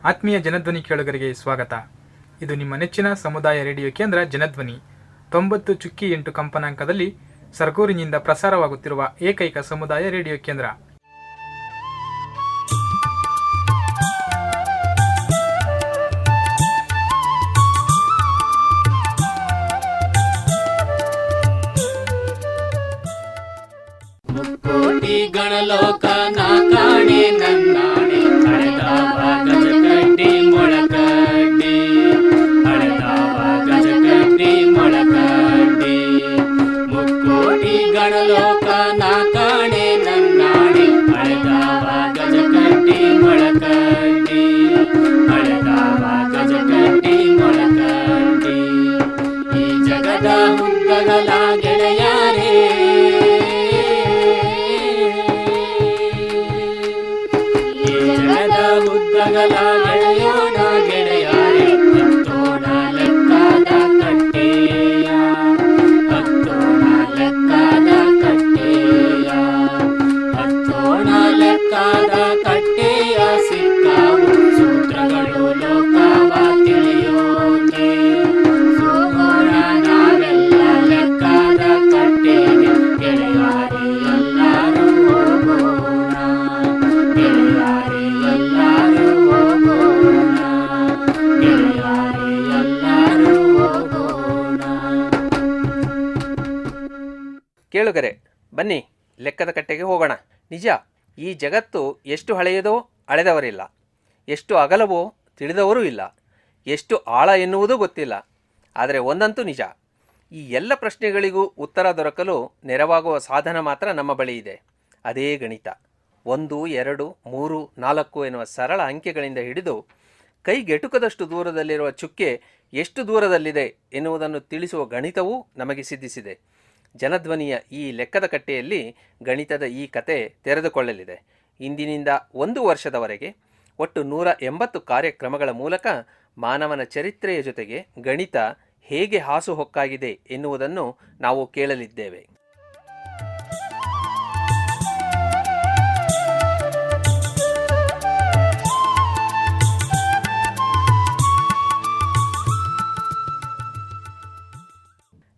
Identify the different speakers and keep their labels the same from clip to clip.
Speaker 1: ಆತ್ಮೀಯ ಜನಧ್ವನಿ ಕೇಳುಗರಿಗೆ ಸ್ವಾಗತ. ಇದು ನಿಮ್ಮ ನೆಚ್ಚಿನ ಸಮುದಾಯ ರೇಡಿಯೋ ಕೇಂದ್ರ ಜನಧ್ವನಿ 90.8 ಕಂಪನಾಂಕದಲ್ಲಿ ಸರಗೂರಿನಿಂದ ಪ್ರಸಾರವಾಗುತ್ತಿರುವ ಏಕೈಕ ಸಮುದಾಯ ರೇಡಿಯೋ ಕೇಂದ್ರ.
Speaker 2: ಮುಕ್ಕೋಟಿ ಗಣಲೋಕ ನಾ ಕಾಣೆ ನನ್ನಾಣೆ ಹಳೆದಾವ ಗಜಕಡ್ಡಿ ಮೊಳಕಡ್ಡಿ ಹಳೆದಾವ ಗಜಕಡ್ಡಿ ಮೊಳಕಡ್ಡಿ ಮುಕ್ಕೋಟಿ ಗಣಲೋಕ ನಾ ಕಾಣೆ ನನ್ನಾಣೆ ಹಳೆದಾವ ಗಜಕಡ್ಡಿ ಮೊಳಕಡ್ಡಿ ಹಳೆದಾವ ಗಜಕಡ್ಡಿ ಮೊಳಕಡ್ಡಿ ಈ ಜಗದ ಹುದ್ದಗಲ ಗೆಳೆಯಾರೇ ಉದ್ದಗಲ ಗೆಳೆಯೋಣ ಗೆಳೆಯಾರೆ ಹತ್ತೋಣ ಲೆಕ್ಕದ ಕಟ್ಟೆಯ ಹತ್ತೋಣ ಲೆಕ್ಕದ ಕಟ್ಟೆಯ ಹತ್ತೋಣ ಲೆಕ್ಕದ ಕಟ್ಟೆಯ ಸಿಕ್ಕಾವು ಸೂತ್ರಗಳು ಲೋಕವ ತಿಳಿಯೋಕೆ ಹೋಗೋಣ ನಾವೆಲ್ಲ ಲೆಕ್ಕದ ಕಟ್ಟೆಗೆ ಗೆಳೆಯಾರೆ ಎಲ್ಲರೂ ಹೋಗೋಣ ಗೆಳೆಯಾರೆ ಎಲ್ಲರೂ ಹೋಗೋಣ ಗೆಳೆಯಾರೆ ಎಲ್ಲರೂ ಹೋಗೋಣ.
Speaker 3: ಕೇಳುಗರೆ, ಬನ್ನಿ ಲೆಕ್ಕದ ಕಟ್ಟೆಗೆ ಹೋಗೋಣ. ನಿಜ, ಈ ಜಗತ್ತು ಎಷ್ಟು ಹಳೆಯದೋ ಅಳೆದವರಿಲ್ಲ, ಎಷ್ಟು ಅಗಲವೋ ತಿಳಿದವರೂ ಇಲ್ಲ, ಎಷ್ಟು ಆಳ ಎನ್ನುವುದೂ ಗೊತ್ತಿಲ್ಲ. ಆದರೆ ಒಂದಂತೂ ನಿಜ, ಈ ಎಲ್ಲ ಪ್ರಶ್ನೆಗಳಿಗೂ ಉತ್ತರ ದೊರಕಲು ನೆರವಾಗುವ ಸಾಧನ ಮಾತ್ರ ನಮ್ಮ ಬಳಿ ಇದೆ. ಅದೇ ಗಣಿತ. 1, 2, 3, 4 ಎನ್ನುವ ಸರಳ ಅಂಕೆಗಳಿಂದ ಹಿಡಿದು ಕೈಗೆಟುಕದಷ್ಟು ದೂರದಲ್ಲಿರುವ ಚುಕ್ಕೆ ಎಷ್ಟು ದೂರದಲ್ಲಿದೆ ಎನ್ನುವುದನ್ನು ತಿಳಿಸುವ ಗಣಿತವೂ ನಮಗೆ ಸಿದ್ಧಿಸಿದೆ. ಜನಧ್ವನಿಯ ಈ ಲೆಕ್ಕದ ಕಟ್ಟೆಯಲ್ಲಿ ಗಣಿತದ ಈ ಕತೆ ತೆರೆದುಕೊಳ್ಳಲಿದೆ. ಇಂದಿನಿಂದ 1 ವರ್ಷದವರೆಗೆ ಒಟ್ಟು 180 ಕಾರ್ಯಕ್ರಮಗಳ ಮೂಲಕ ಮಾನವನ ಚರಿತ್ರೆಯ ಜೊತೆಗೆ ಗಣಿತ ಹೇಗೆ ಹಾಸುಹೊಕ್ಕಾಗಿದೆ ಎನ್ನುವುದನ್ನು ನಾವು ಕೇಳಲಿದ್ದೇವೆ.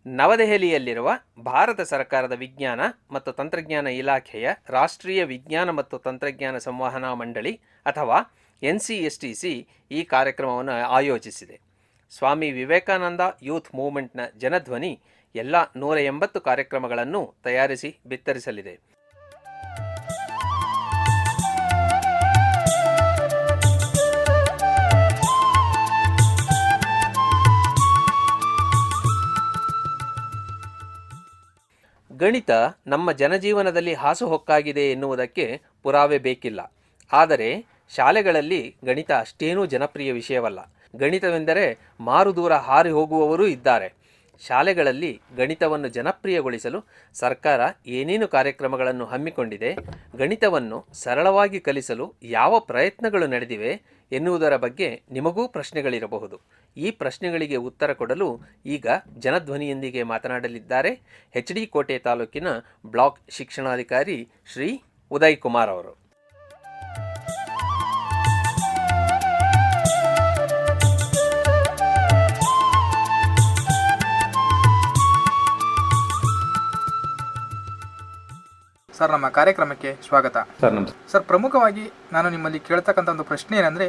Speaker 3: ನವದೆಹಲಿಯಲ್ಲಿರುವ ಭಾರತ ಸರ್ಕಾರದ ವಿಜ್ಞಾನ ಮತ್ತು ತಂತ್ರಜ್ಞಾನ ಇಲಾಖೆಯ ರಾಷ್ಟ್ರೀಯ ವಿಜ್ಞಾನ ಮತ್ತು ತಂತ್ರಜ್ಞಾನ ಸಂವಹನಾ ಮಂಡಳಿ ಅಥವಾ NCSTC ಈ ಕಾರ್ಯಕ್ರಮವನ್ನು ಆಯೋಜಿಸಿದೆ. ಸ್ವಾಮಿ ವಿವೇಕಾನಂದ ಯೂತ್ ಮೂವ್ಮೆಂಟ್ನ ಜನಧ್ವನಿ ಎಲ್ಲ 180 ಕಾರ್ಯಕ್ರಮಗಳನ್ನು ತಯಾರಿಸಿ ಬಿತ್ತರಿಸಲಿದೆ. ಗಣಿತ ನಮ್ಮ ಜನಜೀವನದಲ್ಲಿ ಹಾಸುಹೊಕ್ಕಾಗಿದೆ ಎನ್ನುವುದಕ್ಕೆ ಪುರಾವೆ ಬೇಕಿಲ್ಲ. ಆದರೆ ಶಾಲೆಗಳಲ್ಲಿ ಗಣಿತ ಅಷ್ಟೇನೂ ಜನಪ್ರಿಯ ವಿಷಯವಲ್ಲ. ಗಣಿತವೆಂದರೆ ಮಾರು ದೂರ ಹಾರಿ ಹೋಗುವವರೂ ಇದ್ದಾರೆ. ಶಾಲೆಗಳಲ್ಲಿ ಗಣಿತವನ್ನು ಜನಪ್ರಿಯಗೊಳಿಸಲು ಸರ್ಕಾರ ಏನೇನು ಕಾರ್ಯಕ್ರಮಗಳನ್ನು ಹಮ್ಮಿಕೊಂಡಿದೆ, ಗಣಿತವನ್ನು ಸರಳವಾಗಿ ಕಲಿಸಲು ಯಾವ ಪ್ರಯತ್ನಗಳು ನಡೆದಿವೆ ಎನ್ನುವುದರ ಬಗ್ಗೆ ನಿಮಗೂ ಪ್ರಶ್ನೆಗಳಿರಬಹುದು. ಈ ಪ್ರಶ್ನೆಗಳಿಗೆ ಉತ್ತರ ಕೊಡಲು ಈಗ ಜನಧ್ವನಿಯೊಂದಿಗೆ ಮಾತನಾಡಲಿದ್ದಾರೆ HD ಕೋಟೆ ತಾಲೂಕಿನ ಬ್ಲಾಕ್ ಶಿಕ್ಷಣಾಧಿಕಾರಿ ಶ್ರೀ ಉದಯ್ ಕುಮಾರ್ ಅವರು.
Speaker 1: ಸರ್, ನಮ್ಮ ಕಾರ್ಯಕ್ರಮಕ್ಕೆ ಸ್ವಾಗತ.
Speaker 4: ಸರ್ ನಮಸ್ತೆ.
Speaker 1: ಸರ್, ಪ್ರಮುಖವಾಗಿ ನಾನು ನಿಮ್ಮಲ್ಲಿ ಕೇಳ್ತಕ್ಕಂಥ ಒಂದು ಪ್ರಶ್ನೆ ಏನಂದರೆ,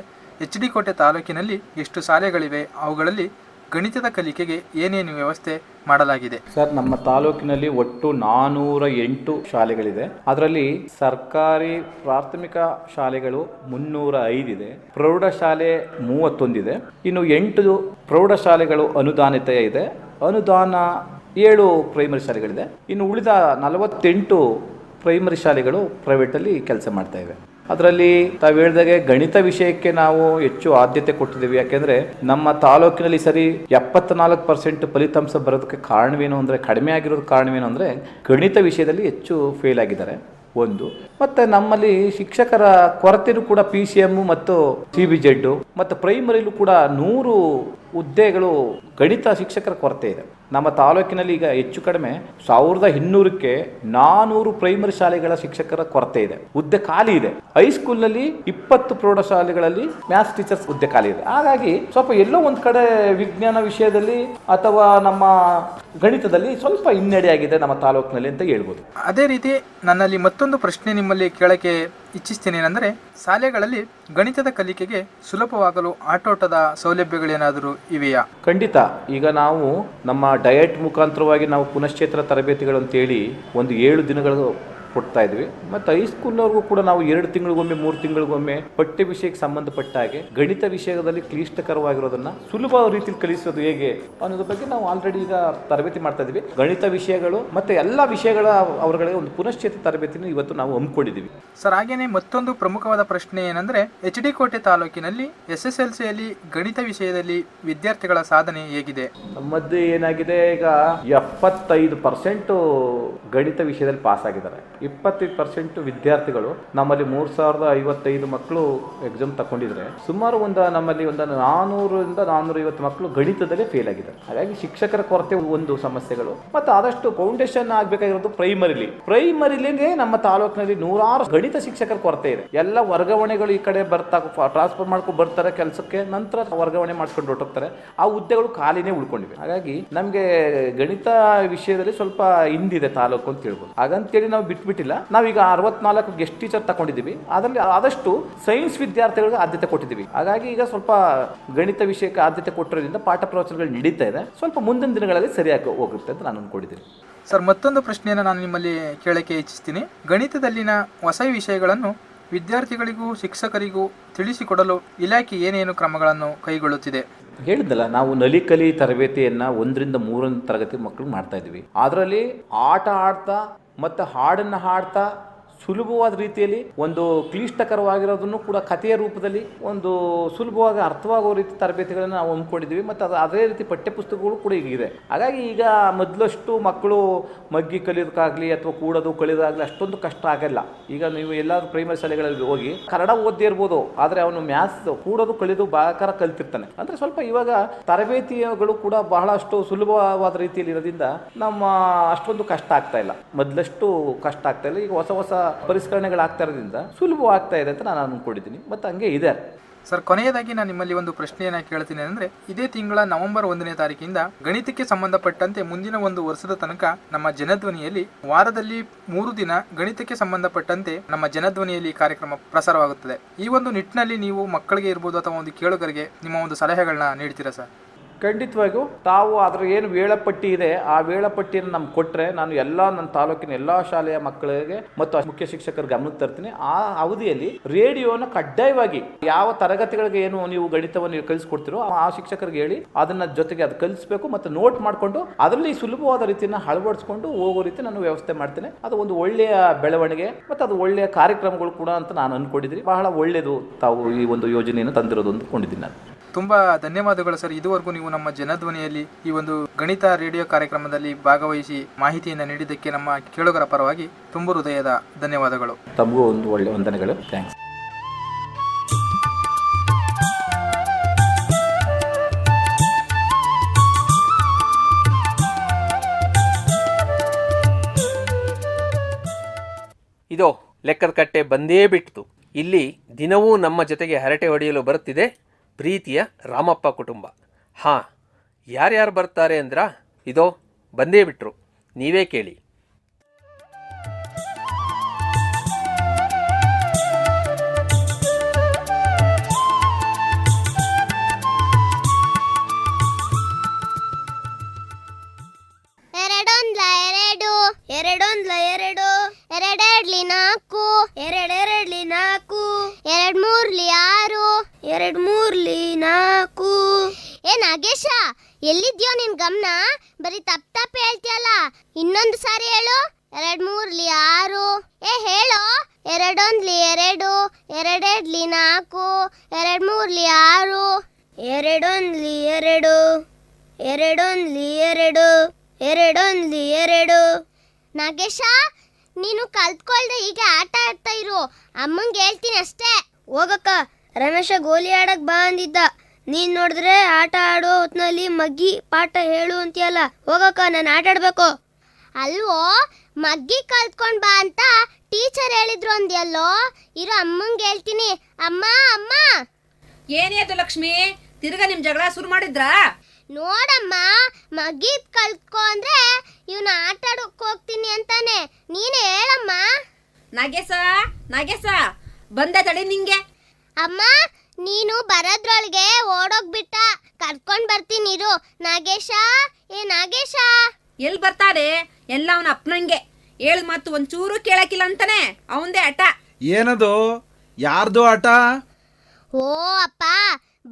Speaker 1: HD ಕೋಟೆ ತಾಲೂಕಿನಲ್ಲಿ ಎಷ್ಟು ಶಾಲೆಗಳಿವೆ, ಅವುಗಳಲ್ಲಿ ಗಣಿತದ ಕಲಿಕೆಗೆ ಏನೇನು ವ್ಯವಸ್ಥೆ ಮಾಡಲಾಗಿದೆ?
Speaker 4: ಸರ್, ನಮ್ಮ ತಾಲೂಕಿನಲ್ಲಿ ಒಟ್ಟು 408 ಶಾಲೆಗಳಿದೆ. ಅದರಲ್ಲಿ ಸರ್ಕಾರಿ ಪ್ರಾಥಮಿಕ ಶಾಲೆಗಳು 305 ಇದೆ, ಪ್ರೌಢಶಾಲೆ 31 ಇದೆ. ಇನ್ನು 8 ಪ್ರೌಢಶಾಲೆಗಳು ಅನುದಾನಿತ ಇದೆ. ಅನುದಾನ 7 ಪ್ರೈಮರಿ ಶಾಲೆಗಳಿದೆ. ಇನ್ನು ಉಳಿದ 48 ಪ್ರೈಮರಿ ಶಾಲೆಗಳು ಪ್ರೈವೇಟಲ್ಲಿ ಕೆಲಸ ಮಾಡ್ತಾ ಇವೆ. ಅದರಲ್ಲಿ ತಾವು ಹೇಳಿದಾಗೆ ಗಣಿತ ವಿಷಯಕ್ಕೆ ನಾವು ಹೆಚ್ಚು ಆದ್ಯತೆ ಕೊಟ್ಟಿದ್ದೀವಿ. ಯಾಕೆಂದರೆ ನಮ್ಮ ತಾಲೂಕಿನಲ್ಲಿ ಸರಿ 74% ಫಲಿತಾಂಶ ಬರೋದಕ್ಕೆ ಕಾರಣವೇನು ಅಂದರೆ, ಕಡಿಮೆ ಆಗಿರೋದು ಕಾರಣವೇನು ಅಂದರೆ ಗಣಿತ ವಿಷಯದಲ್ಲಿ ಹೆಚ್ಚು ಫೇಲ್ ಆಗಿದ್ದಾರೆ ಒಂದು. ಮತ್ತು ನಮ್ಮಲ್ಲಿ ಶಿಕ್ಷಕರ ಕೊರತೆಯೂ ಕೂಡ PCM ಮತ್ತು CBZ ಮತ್ತು ಪ್ರೈಮರಿಲೂ ಕೂಡ 100 ಹುದ್ದೆಗಳು ಗಣಿತ ಶಿಕ್ಷಕರ ಕೊರತೆ ಇದೆ. ನಮ್ಮ ತಾಲೂಕಿನಲ್ಲಿ ಈಗ ಹೆಚ್ಚು ಕಡಿಮೆ 1200ಕ್ಕೆ 400 ಪ್ರೈಮರಿ ಶಾಲೆಗಳ ಶಿಕ್ಷಕರ ಕೊರತೆ ಇದೆ, ಹುದ್ದೆ ಖಾಲಿ ಇದೆ. ಹೈಸ್ಕೂಲ್ನಲ್ಲಿ 20 ಪ್ರೌಢಶಾಲೆಗಳಲ್ಲಿ ಮ್ಯಾಥ್ಸ್ ಟೀಚರ್ಸ್ ಹುದ್ದೆ ಖಾಲಿ ಇದೆ. ಹಾಗಾಗಿ ಸ್ವಲ್ಪ ಎಲ್ಲೋ ಒಂದು ಕಡೆ ವಿಜ್ಞಾನ ವಿಷಯದಲ್ಲಿ ಅಥವಾ ನಮ್ಮ ಗಣಿತದಲ್ಲಿ ಸ್ವಲ್ಪ ಹಿನ್ನಡೆಯಾಗಿದೆ ನಮ್ಮ ತಾಲೂಕಿನಲ್ಲಿ ಅಂತ ಹೇಳ್ಬೋದು.
Speaker 1: ಅದೇ ರೀತಿ ನನ್ನಲ್ಲಿ ಮತ್ತೊಂದು ಪ್ರಶ್ನೆ ನಿಮ್ಮಲ್ಲಿ ಕೇಳಕ್ಕೆ ಇಚ್ಛಿಸ್ತೀನಿ. ಏನಂದರೆ, ಶಾಲೆಗಳಲ್ಲಿ ಗಣಿತದ ಕಲಿಕೆಗೆ ಸುಲಭವಾಗಲು ಆಟೋಟದ ಸೌಲಭ್ಯಗಳೇನಾದರೂ ಇವೆಯಾ?
Speaker 4: ಖಂಡಿತ. ಈಗ ನಾವು ನಮ್ಮ ಡಯಟ್ ಮುಖಾಂತರವಾಗಿ ನಾವು ಪುನಶ್ಚೇತನ ತರಬೇತಿಗಳು ಅಂತೇಳಿ ಒಂದು 7 ದಿನಗಳು ಕೊಡ್ತಾ ಇದ್ವಿ. ಮತ್ತು ಹೈಸ್ಕೂಲ್ನವ್ರಿಗೂ ಕೂಡ ನಾವು 2 ತಿಂಗಳಿಗೊಮ್ಮೆ 3 ತಿಂಗಳಿಗೊಮ್ಮೆ ಪಠ್ಯ ವಿಷಯಕ್ಕೆ ಸಂಬಂಧಪಟ್ಟ ಹಾಗೆ ಗಣಿತ ವಿಷಯದಲ್ಲಿ ಕ್ಲಿಷ್ಟಕರವಾಗಿರೋದನ್ನ ಸುಲಭ ರೀತಿಯಲ್ಲಿ ಕಲಿಸೋದು ಹೇಗೆ ಅನ್ನೋದ್ರ ಬಗ್ಗೆ ನಾವು ಆಲ್ರೆಡಿ ಈಗ ತರಬೇತಿ ಮಾಡ್ತಾ ಇದ್ವಿ. ಗಣಿತ ವಿಷಯಗಳು ಮತ್ತು ಎಲ್ಲ ವಿಷಯಗಳ ಅವರುಗಳಿಗೆ ಒಂದು ಪುನಶ್ಚೇತನ ತರಬೇತಿನ ಇವತ್ತು ನಾವು ಹಮ್ಮಿಕೊಂಡಿದ್ದೀವಿ.
Speaker 1: ಸರ್, ಹಾಗೇನೆ ಮತ್ತೊಂದು ಪ್ರಮುಖವಾದ ಪ್ರಶ್ನೆ ಏನಂದರೆ, HD ಕೋಟೆ ತಾಲೂಕಿನಲ್ಲಿ SSLCಯಲ್ಲಿ ಗಣಿತ ವಿಷಯದಲ್ಲಿ ವಿದ್ಯಾರ್ಥಿಗಳ ಸಾಧನೆ ಹೇಗಿದೆ?
Speaker 4: ನಮ್ಮದು ಏನಾಗಿದೆ, ಈಗ 75% ಗಣಿತ ವಿಷಯದಲ್ಲಿ ಪಾಸ್ ಆಗಿದ್ದಾರೆ. 25% ವಿದ್ಯಾರ್ಥಿಗಳು ನಮ್ಮಲ್ಲಿ 3055 ಮಕ್ಕಳು ಎಕ್ಸಾಮ್ ತಗೊಂಡಿದ್ರೆ ಸುಮಾರು ನಮ್ಮಲ್ಲಿ 400ರಿಂದ 450 ಮಕ್ಕಳು ಗಣಿತದಲ್ಲೇ ಫೇಲ್ ಆಗಿದ್ದಾರೆ. ಹಾಗಾಗಿ ಶಿಕ್ಷಕರ ಕೊರತೆ ಒಂದು ಸಮಸ್ಯೆಗಳು. ಮತ್ತು ಆದಷ್ಟು ಫೌಂಡೇಶನ್ ಆಗಬೇಕಾಗಿರೋದು ಪ್ರೈಮರಿಲಿಗೆ ನಮ್ಮ ತಾಲೂಕಿನಲ್ಲಿ 100 ಗಣಿತ ಶಿಕ್ಷಕರ ಕೊರತೆ ಇದೆ. ಎಲ್ಲ ವರ್ಗಾವಣೆಗಳು ಈ ಕಡೆ ಟ್ರಾನ್ಸ್ಫರ್ ಮಾಡ್ಕೊಂಡು ಬರ್ತಾರೆ ಕೆಲಸಕ್ಕೆ, ನಂತರ ವರ್ಗಾವಣೆ ಮಾಡ್ಕೊಂಡು ಹೊರಟೋಗ್ತಾರೆ. ಆ ಹುದ್ದೆಗಳು ಖಾಲಿನೇ ಉಳ್ಕೊಂಡಿವೆ. ಹಾಗಾಗಿ ನಮಗೆ ಗಣಿತ ವಿಷಯದಲ್ಲಿ ಸ್ವಲ್ಪ ಹಿಂದಿದೆ ತಾಲೂಕು ಅಂತ ಹೇಳ್ಬೋದು. ಹಾಗಂತೇಳಿ ನಾವು ಬಿಟ್ಬಿಟ್ಟಿಲ್ಲ. ನಾವೀಗ 64 ಗೆಸ್ಟ್ ಟೀಚರ್ ತಗೊಂಡಿದ್ದೀವಿ. ಅದರಲ್ಲಿ ಆದಷ್ಟು ಸೈನ್ಸ್ ವಿದ್ಯಾರ್ಥಿಗಳಿಗೆ ಆದ್ಯತೆ ಕೊಟ್ಟಿದ್ದೀವಿ. ಹಾಗಾಗಿ ಈಗ ಸ್ವಲ್ಪ ಗಣಿತ ವಿಷಯಕ್ಕೆ ಆದ್ಯತೆ ಕೊಟ್ಟಿರೋದ್ರಿಂದ ಪಾಠ ಪ್ರವಚನಗಳು ನಡೀತಾ ಇದೆ. ಸ್ವಲ್ಪ ಮುಂದಿನ ದಿನಗಳಲ್ಲಿ ಸರಿಯಾಗಿ ಹೋಗುತ್ತೆ ಅಂತ ನಾನು ಅನ್ಕೊಂಡಿದ್ದೀನಿ.
Speaker 1: ಸರ್, ಮತ್ತೊಂದು ಪ್ರಶ್ನೆಯನ್ನು ನಾನು ನಿಮ್ಮಲ್ಲಿ ಕೇಳಕ್ಕೆ ಇಚ್ಛಿಸ್ತೀನಿ. ಗಣಿತದಲ್ಲಿನ ಹೊಸ ವಿಷಯಗಳನ್ನು ವಿದ್ಯಾರ್ಥಿಗಳಿಗೂ ಶಿಕ್ಷಕರಿಗೂ ತಿಳಿಸಿಕೊಡಲು ಇಲಾಖೆ ಏನೇನು ಕ್ರಮಗಳನ್ನು ಕೈಗೊಳ್ಳುತ್ತಿದೆ?
Speaker 4: ಹೇಳಿದ್ದಲ್ಲ, ನಾವು ನಲಿಕಲಿ ತರಬೇತಿಯನ್ನು 1ರಿಂದ 3ನೇ ತರಗತಿ ಮಕ್ಕಳು ಮಾಡ್ತಾ ಇದ್ವಿ. ಅದರಲ್ಲಿ ಆಟ ಆಡ್ತಾ ಮತ್ತು ಹಾಡನ್ನು ಹಾಡ್ತಾ ಸುಲಭವಾದ ರೀತಿಯಲ್ಲಿ ಒಂದು ಕ್ಲಿಷ್ಟಕರವಾಗಿರೋದನ್ನು ಕೂಡ ಕಥೆಯ ರೂಪದಲ್ಲಿ ಒಂದು ಸುಲಭವಾಗಿ ಅರ್ಥವಾಗೋ ರೀತಿ ತರಬೇತಿಗಳನ್ನು ನಾವು ಹಮ್ಮಿಕೊಂಡಿದ್ದೀವಿ. ಮತ್ತು ಅದೇ ರೀತಿ ಪಠ್ಯಪುಸ್ತಕಗಳು ಕೂಡ ಈಗಿದೆ. ಹಾಗಾಗಿ ಈಗ ಮೊದಲಷ್ಟು ಮಕ್ಕಳು ಮಗ್ಗಿ ಕಲಿಯೋದಕ್ಕಾಗಲಿ ಅಥವಾ ಕೂಡೋದು ಕಲಿಯೋದಾಗಲಿ ಅಷ್ಟೊಂದು ಕಷ್ಟ ಆಗಲ್ಲ. ಈಗ ನೀವು ಎಲ್ಲಾದ್ರೂ ಪ್ರೈಮರಿ ಶಾಲೆಗಳಲ್ಲಿ ಹೋಗಿ ಕನ್ನಡ ಓದ್ದೇ ಇರ್ಬೋದು, ಆದರೆ ಅವನು ಮ್ಯಾಥ್ಸ್ ಕೂಡೋದು ಕಲಿಯೋದು ಬಾಕಾರ ಕಲ್ತಿರ್ತಾನೆ. ಅಂದರೆ ಸ್ವಲ್ಪ ಇವಾಗ ತರಬೇತಿಗಳು ಕೂಡ ಬಹಳಷ್ಟು ಸುಲಭವಾದ ರೀತಿಯಲ್ಲಿ ಇರೋದ್ರಿಂದ ನಮ್ಮ ಅಷ್ಟೊಂದು ಕಷ್ಟ ಆಗ್ತಾ ಇಲ್ಲ, ಮೊದಲಷ್ಟು ಕಷ್ಟ ಆಗ್ತಾ ಇಲ್ಲ. ಈಗ ಹೊಸ ಹೊಸ ಪರಿಷ್ಕರಣೆಗಳಾಗ್ತಾ ಇರೋದ್ರಿಂದ ಸುಲಭವಾಗ್ತಾ ಇದೆ ಅಂತ ನಾನು ಅನ್ಕೊಂಡಿದ್ದೀನಿ. ಮತ್ತು ಹಂಗೆ ಇದೆ.
Speaker 1: ಸರ್, ಕೊನೆಯದಾಗಿ ನಾನು ನಿಮ್ಮಲ್ಲಿ ಒಂದು ಪ್ರಶ್ನೆಯನ್ನು ಕೇಳ್ತೀನಿ. ಅಂದರೆ, ಇದೇ ತಿಂಗಳ ನವೆಂಬರ್ 1ನೇ ತಾರೀಕಿಂದ ಗಣಿತಕ್ಕೆ ಸಂಬಂಧಪಟ್ಟಂತೆ ಮುಂದಿನ 1 ವರ್ಷದ ತನಕ ನಮ್ಮ ಜನಧ್ವನಿಯಲ್ಲಿ ವಾರದಲ್ಲಿ 3 ದಿನ ಗಣಿತಕ್ಕೆ ಸಂಬಂಧಪಟ್ಟಂತೆ ನಮ್ಮ ಜನಧ್ವನಿಯಲ್ಲಿ ಕಾರ್ಯಕ್ರಮ ಪ್ರಸಾರವಾಗುತ್ತದೆ. ಈ ಒಂದು ನಿಟ್ಟಿನಲ್ಲಿ ನೀವು ಮಕ್ಕಳಿಗೆ ಇರ್ಬೋದು ಅಥವಾ ಒಂದು ಕೇಳುಗರಿಗೆ ನಿಮ್ಮ ಒಂದು ಸಲಹೆಗಳನ್ನ ನೀಡ್ತೀರಾ ಸರ್?
Speaker 4: ಖಂಡಿತವಾಗಿಯೂ ತಾವು ಅದರ ಏನು ವೇಳಾಪಟ್ಟಿ ಇದೆ ಆ ವೇಳಾಪಟ್ಟಿಯನ್ನು ನಮ್ಗೆ ಕೊಟ್ಟರೆ ನಾನು ನನ್ನ ತಾಲೂಕಿನ ಎಲ್ಲ ಶಾಲೆಯ ಮಕ್ಕಳಿಗೆ ಮತ್ತು ಮುಖ್ಯ ಶಿಕ್ಷಕರ ಗಮನಕ್ಕೆ ತರ್ತೀನಿ. ಆ ಅವಧಿಯಲ್ಲಿ ರೇಡಿಯೋನ ಕಡ್ಡಾಯವಾಗಿ ಯಾವ ತರಗತಿಗಳಿಗೆ ಏನು ನೀವು ಗಣಿತವನ್ನು ಕಲಿಸ್ಕೊಡ್ತೀರೋ ಆ ಶಿಕ್ಷಕರಿಗೆ ಹೇಳಿ ಅದನ್ನ ಜೊತೆಗೆ ಅದು ಕಲಿಸಬೇಕು ಮತ್ತು ನೋಟ್ ಮಾಡಿಕೊಂಡು ಅದರಲ್ಲಿ ಸುಲಭವಾದ ರೀತಿಯನ್ನು ಅಳವಡಿಸ್ಕೊಂಡು ಹೋಗೋ ರೀತಿ ನಾನು ವ್ಯವಸ್ಥೆ ಮಾಡ್ತೇನೆ. ಅದು ಒಂದು ಒಳ್ಳೆಯ ಬೆಳವಣಿಗೆ ಮತ್ತು ಅದು ಒಳ್ಳೆಯ ಕಾರ್ಯಕ್ರಮಗಳು ಕೂಡ ಅಂತ ನಾನು ಅಂದ್ಕೊಂಡಿದ್ದೀನಿ. ಬಹಳ ಒಳ್ಳೆಯದು ತಾವು ಈ ಒಂದು ಯೋಜನೆಯನ್ನು ತಂದಿರೋದು ಅಂದ್ಕೊಂಡಿದ್ದೀನಿ ನಾನು.
Speaker 1: ತುಂಬ ಧನ್ಯವಾದಗಳು ಸರ್. ಇದುವರೆಗೂ ನೀವು ನಮ್ಮ ಜನಧ್ವನಿಯಲ್ಲಿ ಈ ಒಂದು ಗಣಿತ ರೇಡಿಯೋ ಕಾರ್ಯಕ್ರಮದಲ್ಲಿ ಭಾಗವಹಿಸಿ ಮಾಹಿತಿಯನ್ನು ನೀಡಿದ್ದಕ್ಕೆ ನಮ್ಮ ಕೇಳುಗರ ಪರವಾಗಿ ತುಂಬ ಹೃದಯದ ಧನ್ಯವಾದಗಳು.
Speaker 4: ತಮಗೂ ಒಂದು ಒಳ್ಳೆಯ ವಂದನೆಗಳು. ಥ್ಯಾಂಕ್ಸ್.
Speaker 3: ಇದೋ ಲೆಕ್ಕದ ಕಟ್ಟೆ ಬಂದೇ ಬಿಟ್ಟಿತು. ಇಲ್ಲಿ ದಿನವೂ ನಮ್ಮ ಜೊತೆಗೆ ಹರಟೆ ಹೊಡೆಯಲು ಬರುತ್ತಿದೆ ಪ್ರೀತಿಯ ರಾಮಪ್ಪ ಕುಟುಂಬ. ಹಾಂ, ಯಾರ್ಯಾರು ಬರ್ತಾರೆ ಅಂದ್ರ ಇದೋ ಬಂದೇ ಬಿಟ್ರು, ನೀವೇ ಕೇಳಿ.
Speaker 5: ಎರಡೆರಡ್ಲಿ 4, ಎರಡೆರಡ್ಲಿ 4, ಎರಡ್ಮೂರ್ಲಿ 6, ಎರಡ್ಮೂರ್ಲಿ 4. ಏ ನಾಗೇಶ, ಎಲ್ಲಿದ್ಯೋ ನಿನ್ ಗಮನ? ಬರೀ ತಪ್ಪ ಹೇಳ್ತೀಯಲ್ಲ, ಇನ್ನೊಂದು ಸಾರಿ ಹೇಳು. ಎರಡ್ಮೂರ್ಲಿ 6. ಹೇಳೋ. ಎರಡೊಂದ್ಲಿ 2, ಎರಡೆರಡ್ಲಿ 4, ಎರಡ್ಮೂರ್ಲಿ 6, ಎರಡೊಂದ್ಲಿ 2, ಎರಡೊಂದ್ಲಿ 2, ಎರಡೊಂದ್ಲಿ 2. ನಾಗೇಶ, ನೀನು ಕಲ್ತ್ಕೊಳ್ದೆ ಹೀಗೆ ಆಟ ಆಡ್ತಾ ಇರು. ಅಮ್ಮಂಗೆ ಹೇಳ್ತೀನಿ ಅಷ್ಟೇ. ಹೋಗಕ್ಕ, ರಮೇಶ ಗೋಲಿ ಆಡಕ್ ಬಾ ಅಂದಿದ್ದ. ನೀನ್ ನೋಡಿದ್ರೆ ಆಟ ಆಡೋ ಹೊತ್ನಲ್ಲಿ ಮಗ್ಗಿ ಪಾಠ ಹೇಳು ಅಂತೀಯಲ್ಲ, ಹೋಗಕ್ಕ, ನಾನು ಆಟ ಆಡ್ಬೇಕು. ಅಲ್ವೋ, ಮಗ್ಗಿ ಕಲ್ತ್ಕೊಂಡ್ ಬಾ ಅಂತ ಟೀಚರ್ ಹೇಳಿದ್ರು ಅಂದ್ಯಲ್ಲೋ. ಇರೋ ಅಮ್ಮಂಗೆ ಹೇಳ್ತೀನಿ. ಅಮ್ಮ ಅಮ್ಮ.
Speaker 6: ಏನೇ ಅದು ಲಕ್ಷ್ಮಿ, ತಿರ್ಗಾ ನಿಮ್ ಜಗಳ ಶುರು ಮಾಡಿದ್ರಾ?
Speaker 5: ನೋಡಮ್ಮ, ಮಗ್ಗಿ ಕಲ್ತ್ಕೊ ಅಂದ್ರೆ ಇವನು ಆಟ ಆಡೋಕ್ ಹೋಗ್ತೀನಿ ಅಂತಾನೆ. ನೀನೇ ಹೇಳಮ್ಮ.
Speaker 6: ನಾಗೇಶ ಬಂದೆ ತಡಿ ನಿಂಗೆ.
Speaker 5: ಅಮ್ಮ, ನೀನು ಬರೋದ್ರೊಳಗೆ ಓಡೋಗ್ಬಿಟ್ಟ. ಕರ್ಕೊಂಡ್ ಬರ್ತೀನಿ ಇರು. ನಾಗೇಶ, ಏ ನಾಗೇಶ.
Speaker 6: ಎಲ್ಲಿ ಬರ್ತಾನೆ? ಎಲ್ಲ ಅವನ ಅಪ್ಪನಂಗೆ ಹೇಳ್ ಮಾತು ಒಂಚೂರು ಕೇಳಕ್ಕಿಲ್ಲ ಅಂತಾನೆ. ಅವಂದೇ ಆಟ.
Speaker 7: ಏನದು? ಯಾರ್ದು ಆಟ?
Speaker 5: ಓ ಅಪ್ಪ,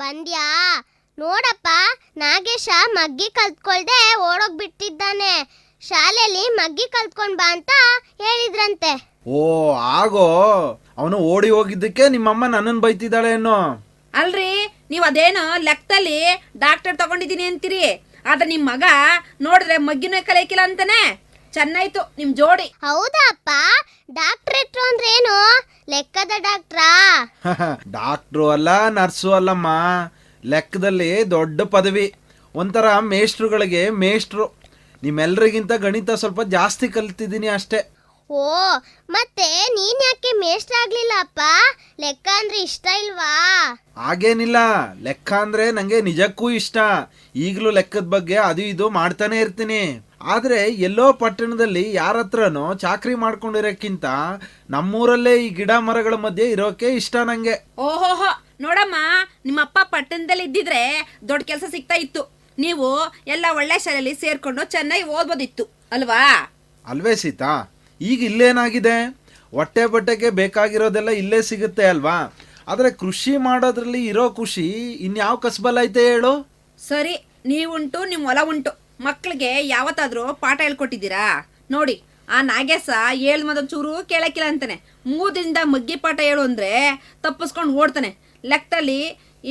Speaker 5: ಬಂದ್ಯಾ? ನೋಡಪ್ಪ, ನಾಗೇಶ ಮಗ್ಗಿ ಕಲ್ತ್ಕೊಳ್ದೆ ಓಡೋಗ್ಬಿಟ್ಟಿದ್ದಾನೆ. ಶಾಲೆಯಲ್ಲಿ ಮಗ್ಗಿ ಕಲ್ತ್ಕೊಂಡ್ ಬಾ ಅಂತ ಹೇಳಿದ್ರಂತೆ.
Speaker 7: ಓ ಆಗೋ, ಅವನು ಓಡಿ ಹೋಗಿದ್ದಕ್ಕೆ ನಿಮ್ಮಮ್ಮ ನನ್ನನ್ನು ಬೈತಿದ್ದಾಳೆ ಏನೋ.
Speaker 6: ಅಲ್ರಿ, ನೀವ್ ಅದೇನೋ ಲೆಕ್ಕದಲ್ಲಿ ಡಾಕ್ಟರ್ ತಗೊಂಡಿದ್ದೀನಿ ಅಂತೀರಿ, ಆದ್ರೆ ನಿಮ್ ಮಗ ನೋಡಿದ್ರೆ ಮಗ್ಗಿನ ಕಲಿಯಕ್ಕಿಲ್ಲ ಅಂತಾನೆ. ಚೆನ್ನಾಯ್ತು ನಿಮ್ ಜೋಡಿ.
Speaker 5: ಹೌದಾ ಅಪ್ಪ? ಡಾಕ್ಟ್ರೇಟ್ರು ಅಂದ್ರೆ ಏನು? ಲೆಕ್ಕದ ಡಾಕ್ಟ್ರಾ?
Speaker 7: ಡಾಕ್ಟ್ರು ಅಲ್ಲ, ನರ್ಸು ಅಲ್ಲಮ್ಮ. ಲೆಕ್ಕದಲ್ಲಿ ದೊಡ್ಡ ಪದವಿ. ಒಂಥರ ಮೇಷ್ಟ್ರುಗಳಿಗೆ ಮೇಷ್ಟ್ರು. ನಿಮ್ಮೆಲ್ಲರಿಗಿಂತ ಗಣಿತ ಸ್ವಲ್ಪ ಜಾಸ್ತಿ ಕಲ್ತಿದ್ದೀನಿ ಅಷ್ಟೇ.
Speaker 5: ಓ, ಮತ್ತೆ ನೀನ್ ಯಾಕೆ ಮೇಷ್ಟ್ರ ಆಗ್ಲಿಲ್ಲ ಅಪ್ಪ? ಲೆಕ್ಕ ಅಂದ್ರೆ ಇಷ್ಟ ಇಲ್ವಾ?
Speaker 7: ಹಾಗೇನಿಲ್ಲ, ಲೆಕ್ಕ ಅಂದ್ರೆ ನಂಗೆ ನಿಜಕ್ಕೂ ಇಷ್ಟ. ಈಗಲೂ ಲೆಕ್ಕದ ಬಗ್ಗೆ ಅದು ಇದು ಮಾಡ್ತಾನೆ ಇರ್ತೀನಿ. ಆದ್ರೆ ಎಲ್ಲೋ ಪಟ್ಟಣದಲ್ಲಿ ಯಾರ ಹತ್ರನೋ ಚಾಕ್ರಿ ಮಾಡ್ಕೊಂಡಿರೋಕ್ಕಿಂತ ನಮ್ಮೂರಲ್ಲೇ ಈ ಗಿಡ ಮರಗಳ ಮಧ್ಯೆ ಇರೋಕೆ ಇಷ್ಟ ನಂಗೆ.
Speaker 6: ಓಹೋಹೋ, ನೋಡಮ್ಮ, ನಿಮ್ಮಪ್ಪ ಪಟ್ಟಣದಲ್ಲಿ ಇದ್ದಿದ್ರೆ ದೊಡ್ಡ ಕೆಲಸ ಸಿಗ್ತಾ ಇತ್ತು. ನೀವು ಎಲ್ಲ ಒಳ್ಳೆ ಶಾಲೆಯಲ್ಲಿ ಸೇರ್ಕೊಂಡು ಚೆನ್ನಾಗಿ ಓದ್ಬೋದಿತ್ತು ಅಲ್ವಾ?
Speaker 7: ಅಲ್ವೇ ಸೀತಾ? ಈಗ ಇಲ್ಲೇನಾಗಿದೆ? ಹೊಟ್ಟೆ ಬಟ್ಟೆಗೆ ಬೇಕಾಗಿರೋದೆಲ್ಲ ಇಲ್ಲೇ ಸಿಗುತ್ತೆ ಅಲ್ವಾ? ಆದರೆ ಕೃಷಿ ಮಾಡೋದ್ರಲ್ಲಿ ಇರೋ ಖುಷಿ ಇನ್ಯಾವ ಕಸಬಲ್ಲೈತೆ ಹೇಳು?
Speaker 6: ಸರಿ, ನೀವುಂಟು ನಿಮ್ಮ ಹೊಲ ಉಂಟು. ಮಕ್ಕಳಿಗೆ ಯಾವತ್ತಾದ್ರೂ ಪಾಠ ಹೇಳ್ಕೊಟ್ಟಿದ್ದೀರಾ? ನೋಡಿ, ಆ ನಾಗೇಶ ಮದೊಂಚೂರು ಕೇಳಕ್ಕಿಲ್ಲ ಅಂತಾನೆ. 3 ದಿನದಿಂದ ಮಗ್ಗಿ ಪಾಠ ಹೇಳು ಅಂದ್ರೆ ತಪ್ಪಿಸ್ಕೊಂಡು ಓಡ್ತಾನೆ. ಲೆಕ್ಕದಲ್ಲಿ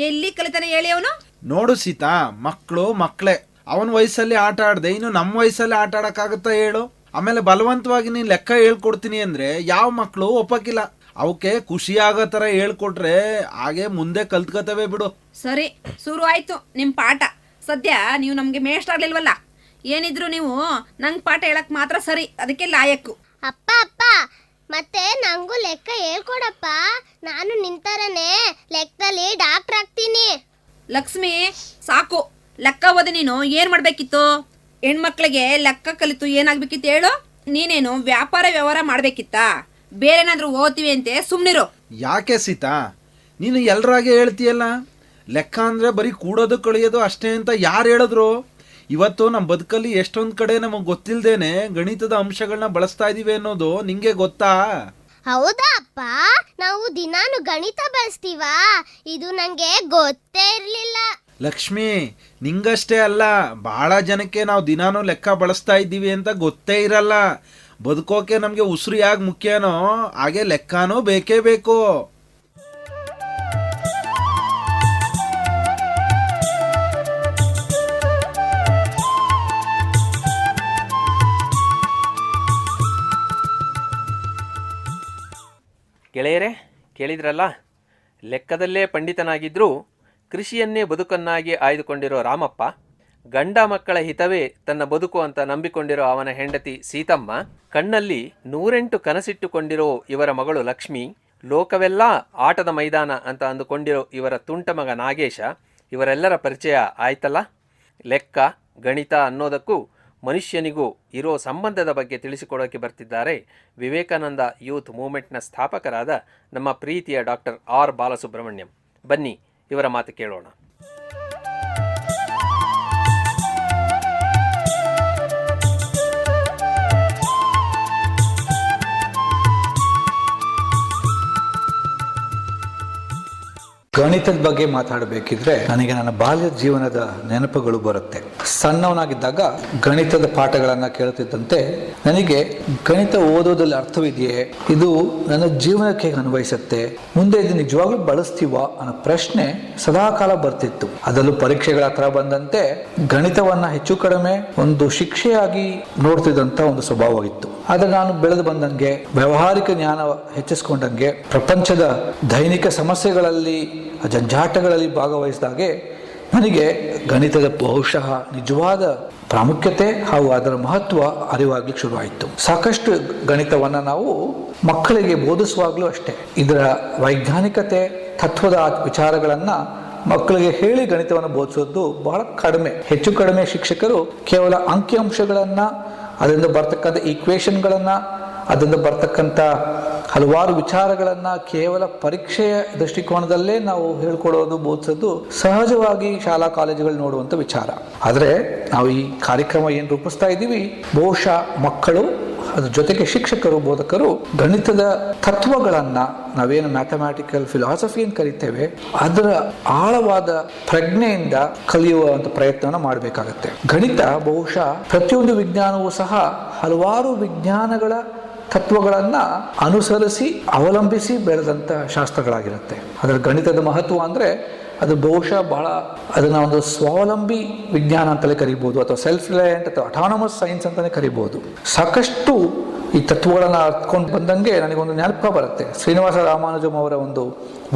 Speaker 6: ಎಲ್ಲಿ ಕಲಿತಾನೆ ಹೇಳಿ ಅವನು?
Speaker 7: ನೋಡು ಸೀತಾ, ಮಕ್ಕಳು ಮಕ್ಕಳೇ. ಅವನ ವಯಸ್ಸಲ್ಲಿ ಆಟ ಆಡದೆ ಇನ್ನು ನಮ್ಮ ವಯಸ್ಸಲ್ಲಿ ಆಟ ಆಡೋಕ್ಕಾಗುತ್ತಾ ಹೇಳು? ಆಮೇಲೆ ಬಲವಂತವಾಗಿ ನೀನು ಲೆಕ್ಕ ಹೇಳ್ಕೊಡ್ತೀನಿ ಅಂದರೆ ಯಾವ ಮಕ್ಕಳು ಒಪ್ಪಕ್ಕಿಲ್ಲ. ಅವಕ್ಕೆ ಖುಷಿ ಆಗೋ ಥರ ಹೇಳ್ಕೊಟ್ರೆ ಹಾಗೆ ಮುಂದೆ ಕಲ್ತ್ಕೋತವೆ ಬಿಡು.
Speaker 6: ಸರಿ, ಶುರು ಆಯ್ತು ನಿಮ್ಮ ಪಾಠ. ಸದ್ಯ ನೀವು ನಮಗೆ ಮೇಷ್ಟ್ರ ಆಗ್ಲಿಲ್ವಲ್ಲ. ಏನಿದ್ರು ನೀವು ನಂಗೆ ಪಾಠ ಹೇಳಕ್ ಮಾತ್ರ ಸರಿ, ಅದಕ್ಕೆ ಲಾಯಕ್ಕು.
Speaker 5: ಅಪ್ಪ ಅಪ್ಪ, ಮತ್ತೆ ನಂಗೂ ಲೆಕ್ಕ ಹೇಳ್ಕೊಡಪ್ಪ. ನಾನು ನಿಂತರನೆ ಲೆಕ್ಕದಲ್ಲಿ ಡಾಕ್ಟರ್ ಆಗ್ತೀನಿ.
Speaker 6: ಲಕ್ಷ್ಮಿ, ಸಾಕು ಲೆಕ್ಕ ಓದಿ ನೀನು ಏನ್ ಮಾಡ್ಬೇಕಿತ್ತು? ಹೆಣ್ಮಕ್ಳಿಗೆ ಲೆಕ್ಕ ಕಲಿತು ಏನಾಗ್ಬೇಕಿತ್ತು ಹೇಳು? ನೀನೇನು ವ್ಯವಹಾರ ಮಾಡ್ಬೇಕಿತ್ತಾ? ಬೇರೆನಾದ್ರೂ ಓದ್ತೀವಿ ಅಂತೆ ಸುಮ್ನಿರು.
Speaker 7: ಯಾಕೆ ಸೀತಾ, ನೀನು ಎಲ್ರಾಗೆ ಹೇಳ್ತೀಯಲ್ಲ, ಲೆಕ್ಕ ಅಂದರೆ ಬರೀ ಕೂಡೋದು ಕಳಿಯೋದು ಅಷ್ಟೇ ಅಂತ ಯಾರು ಹೇಳಿದ್ರು? ಇವತ್ತು ನಮ್ಮ ಬದುಕಲ್ಲಿ ಎಷ್ಟೊಂದು ಕಡೆ ನಮಗೆ ಗೊತ್ತಿಲ್ಲದೇನೆ ಗಣಿತದ ಅಂಶಗಳನ್ನ ಬಳಸ್ತಾ ಇದೀವಿ ಅನ್ನೋದು ನಿಂಗೆ ಗೊತ್ತಾ?
Speaker 5: ಹೌದಾ ಅಪ್ಪ? ನಾವು ದಿನಾನು ಗಣಿತ ಬಳಸ್ತೀವಾ? ಇದು ನಂಗೆ ಗೊತ್ತೇ ಇರಲಿಲ್ಲ.
Speaker 7: ಲಕ್ಷ್ಮಿ, ನಿಂಗಷ್ಟೇ ಅಲ್ಲ, ಬಹಳ ಜನಕ್ಕೆ ನಾವು ದಿನಾನು ಲೆಕ್ಕ ಬಳಸ್ತಾ ಇದ್ದೀವಿ ಅಂತ ಗೊತ್ತೇ ಇರಲ್ಲ. ಬದುಕೋಕೆ ನಮಗೆ ಉಸಿರು ಯಾಕೆ ಮುಖ್ಯನೋ ಹಾಗೆ ಲೆಕ್ಕನೂ ಬೇಕೇ ಬೇಕು.
Speaker 3: ಗೆಳೆಯರೇ, ಕೇಳಿದ್ರಲ್ಲ, ಲೆಕ್ಕದಲ್ಲೇ ಪಂಡಿತನಾಗಿದ್ದರೂ ಕೃಷಿಯನ್ನೇ ಬದುಕನ್ನಾಗಿ ಆಯ್ದುಕೊಂಡಿರೋ ರಾಮಪ್ಪ, ಗಂಡ ಮಕ್ಕಳ ಹಿತವೇ ತನ್ನ ಬದುಕು ಅಂತ ನಂಬಿಕೊಂಡಿರೋ ಅವನ ಹೆಂಡತಿ ಸೀತಮ್ಮ, ಕಣ್ಣಲ್ಲಿ 108 ಕನಸಿಟ್ಟುಕೊಂಡಿರೋ ಇವರ ಮಗಳು ಲಕ್ಷ್ಮಿ, ಲೋಕವೆಲ್ಲ ಆಟದ ಮೈದಾನ ಅಂತ ಅಂದುಕೊಂಡಿರೋ ಇವರ ತುಂಟ ಮಗ ನಾಗೇಶ, ಇವರೆಲ್ಲರ ಪರಿಚಯ ಆಯ್ತಲ್ಲ. ಲೆಕ್ಕ, ಗಣಿತ ಅನ್ನೋದಕ್ಕೂ ಮನುಷ್ಯನಿಗೂ ಇರೋ ಸಂಬಂಧದ ಬಗ್ಗೆ ತಿಳಿಸಿಕೊಡೋಕೆ ಬರ್ತಿದ್ದಾರೆ ವಿವೇಕಾನಂದ ಯೂತ್ ಮೂವ್ಮೆಂಟ್ನ ಸ್ಥಾಪಕರಾದ ನಮ್ಮ ಪ್ರೀತಿಯ ಡಾಕ್ಟರ್ ಆರ್ ಬಾಲಸುಬ್ರಹ್ಮಣ್ಯಂ. ಬನ್ನಿ ಇವರ ಮಾತು ಕೇಳೋಣ.
Speaker 8: ಗಣಿತದ ಬಗ್ಗೆ ಮಾತಾಡಬೇಕಿದ್ರೆ ನನಗೆ ನನ್ನ ಬಾಲ್ಯದ ಜೀವನದ ನೆನಪುಗಳು ಬರುತ್ತೆ. ಸಣ್ಣವನಾಗಿದ್ದಾಗ ಗಣಿತದ ಪಾಠಗಳನ್ನ ಕೇಳುತ್ತಿದ್ದಂತೆ ನನಗೆ ಗಣಿತ ಓದೋದಲ್ಲಿ ಅರ್ಥವಿದೆಯೇ, ಇದು ನನ್ನ ಜೀವನಕ್ಕೆ ಅನ್ವಯಿಸುತ್ತೆ, ಮುಂದೆ ಇದು ನಿಜವಾಗ್ಲೂ ಬಳಸ್ತೀವಾ ಅನ್ನೋ ಪ್ರಶ್ನೆ ಸದಾಕಾಲ ಬರ್ತಿತ್ತು. ಅದರಲ್ಲೂ ಪರೀಕ್ಷೆಗಳ ಹತ್ರ ಬಂದಂತೆ ಗಣಿತವನ್ನ ಹೆಚ್ಚು ಕಡಿಮೆ ಒಂದು ಶಿಕ್ಷೆಯಾಗಿ ನೋಡ್ತಿದ್ದಂತ ಒಂದು ಸ್ವಭಾವವಿತ್ತು. ಆದರೆ ನಾನು ಬೆಳೆದು ಬಂದಂಗೆ, ವ್ಯಾವಹಾರಿಕ ಜ್ಞಾನ ಹೆಚ್ಚಿಸ್ಕೊಂಡಂಗೆ, ಪ್ರಪಂಚದ ದೈನಿಕ ಸಮಸ್ಯೆಗಳಲ್ಲಿ ಜಂಜಾಟಗಳಲ್ಲಿ ಭಾಗವಹಿಸಿದಾಗೆ ನನಗೆ ಗಣಿತದ ಬಹುಶಃ ನಿಜವಾದ ಪ್ರಾಮುಖ್ಯತೆ ಹಾಗೂ ಅದರ ಮಹತ್ವ ಅರಿವಾಗ್ಲಿಕ್ಕೆ ಶುರುವಾಯಿತು. ಸಾಕಷ್ಟು ಗಣಿತವನ್ನು ನಾವು ಮಕ್ಕಳಿಗೆ ಬೋಧಿಸುವಾಗಲೂ ಅಷ್ಟೇ, ಇದರ ವೈಜ್ಞಾನಿಕತೆ, ತತ್ವದ ವಿಚಾರಗಳನ್ನು ಮಕ್ಕಳಿಗೆ ಹೇಳಿ ಗಣಿತವನ್ನು ಬೋಧಿಸೋದು ಬಹಳ ಕಡಿಮೆ. ಹೆಚ್ಚು ಕಡಿಮೆ ಶಿಕ್ಷಕರು ಕೇವಲ ಅಂಕಿಅಂಶಗಳನ್ನು, ಅದರಿಂದ ಬರ್ತಕ್ಕಂಥ ಈಕ್ವೇಷನ್ಗಳನ್ನು, ಅದರಿಂದ ಬರ್ತಕ್ಕಂಥ ಹಲವಾರು ವಿಚಾರಗಳನ್ನು ಕೇವಲ ಪರೀಕ್ಷೆಯ ದೃಷ್ಟಿಕೋನದಲ್ಲೇ ನಾವು ಹೇಳ್ಕೊಡೋದು, ಬೋಧಿಸೋದು ಸಹಜವಾಗಿ ಶಾಲಾ ಕಾಲೇಜುಗಳು ನೋಡುವಂಥ ವಿಚಾರ. ಆದರೆ ನಾವು ಈ ಕಾರ್ಯಕ್ರಮ ಏನು ರೂಪಿಸ್ತಾ ಇದ್ದೀವಿ, ಬಹುಶಃ ಮಕ್ಕಳು, ಅದ್ರ ಜೊತೆಗೆ ಶಿಕ್ಷಕರು, ಬೋಧಕರು ಗಣಿತದ ತತ್ವಗಳನ್ನು, ನಾವೇನು ಮ್ಯಾಥಮ್ಯಾಟಿಕಲ್ ಫಿಲಾಸಫಿ ಅಂತ ಕರಿತೇವೆ, ಅದರ ಆಳವಾದ ಪ್ರಜ್ಞೆಯಿಂದ ಕಲಿಯುವಂಥ ಪ್ರಯತ್ನ ಮಾಡಬೇಕಾಗತ್ತೆ. ಗಣಿತ ಬಹುಶಃ ಪ್ರತಿಯೊಂದು ವಿಜ್ಞಾನವೂ ಸಹ ಹಲವಾರು ವಿಜ್ಞಾನಗಳ ತತ್ವಗಳನ್ನು ಅನುಸರಿಸಿ ಅವಲಂಬಿಸಿ ಬೆಳೆದಂಥ ಶಾಸ್ತ್ರಗಳಾಗಿರುತ್ತೆ. ಅದರ ಗಣಿತದ ಮಹತ್ವ ಅಂದರೆ ಅದು ಬಹುಶಃ ಬಹಳ, ಅದನ್ನು ಒಂದು ಸ್ವಾವಲಂಬಿ ವಿಜ್ಞಾನ ಅಂತಲೇ ಕರಿಬೋದು, ಅಥವಾ ಸೆಲ್ಫ್ ರಿಲಯಂಟ್ ಅಥವಾ ಅಟಾನಮಸ್ ಸೈನ್ಸ್ ಅಂತಲೇ ಕರಿಬೋದು. ಸಾಕಷ್ಟು ಈ ತತ್ವಗಳನ್ನು ಅರ್ಥಕೊಂಡು ಬಂದಂಗೆ ನನಗೊಂದು ನೆನಪು ಬರುತ್ತೆ. ಶ್ರೀನಿವಾಸ ರಾಮಾನುಜಂ ಅವರ ಒಂದು